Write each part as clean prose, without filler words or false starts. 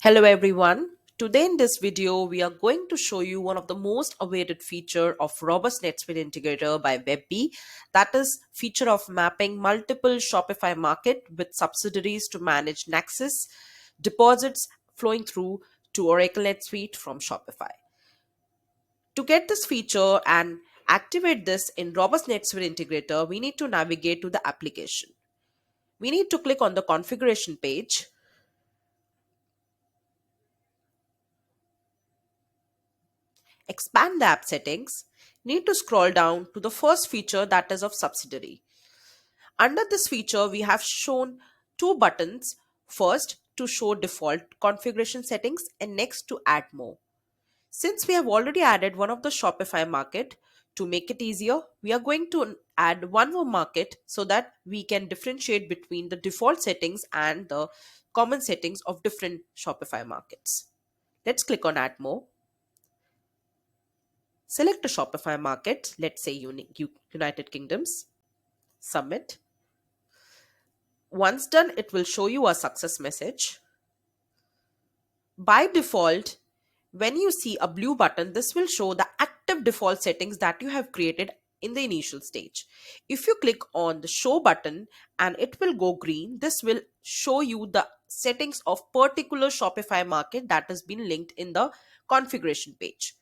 Hello everyone. Today in this video, we are going to show you one of the most awaited feature of robust NetSuite Integrator by WebP. That is feature of mapping multiple Shopify market with subsidiaries to manage Nexus deposits flowing through to Oracle NetSuite from Shopify. To get this feature and activate this in robust NetSuite Integrator, we need to navigate to the application. We need to click on the configuration page. Expand the app settings, need to scroll down to the first feature, that is of subsidiary. Under this feature, we have shown two buttons. First, to show default configuration settings, and next to add more. Since we have already added one of the Shopify market, to make it easier, we are going to add one more market so that we can differentiate between the default settings and the common settings of different Shopify markets. Let's click on add more. Select a Shopify market, let's say United Kingdoms. Submit. Once done, it will show you a success message. By default, when you see a blue button, this will show the active default settings that you have created in the initial stage. If you click on the show button and it will go green, this will show you the settings of particular Shopify market that has been linked in the configuration page.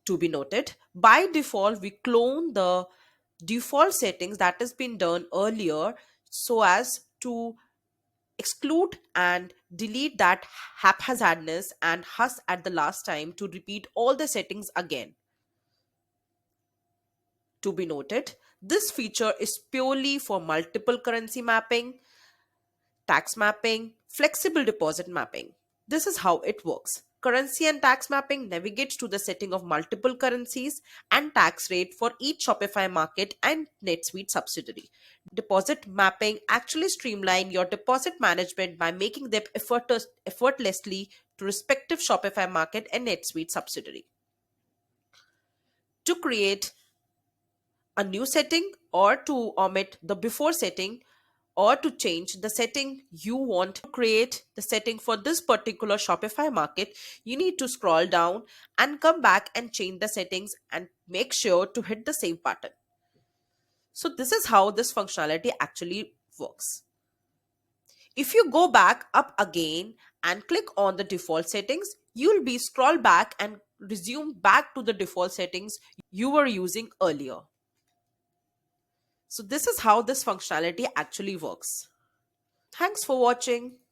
To be noted, by default, we clone the default settings that has been done earlier so as to exclude and delete that haphazardness and us at the last time to repeat all the settings again. To be noted, this feature is purely for multiple currency mapping, tax mapping, flexible deposit mapping. This is how it works. Currency and tax mapping navigates to the setting of multiple currencies and tax rate for each Shopify market and NetSuite subsidiary. Deposit mapping actually streamline your deposit management by making them effortlessly to respective Shopify market and NetSuite subsidiary. To create a new setting or to omit the before setting or to change the setting you want to create the setting for this particular Shopify market, you need to scroll down and come back and change the settings and make sure to hit the save button. So this is how this functionality actually works. If you go back up again and click on the default settings, you'll be scroll back and resume back to the default settings you were using earlier. So this is how this functionality actually works. Thanks for watching.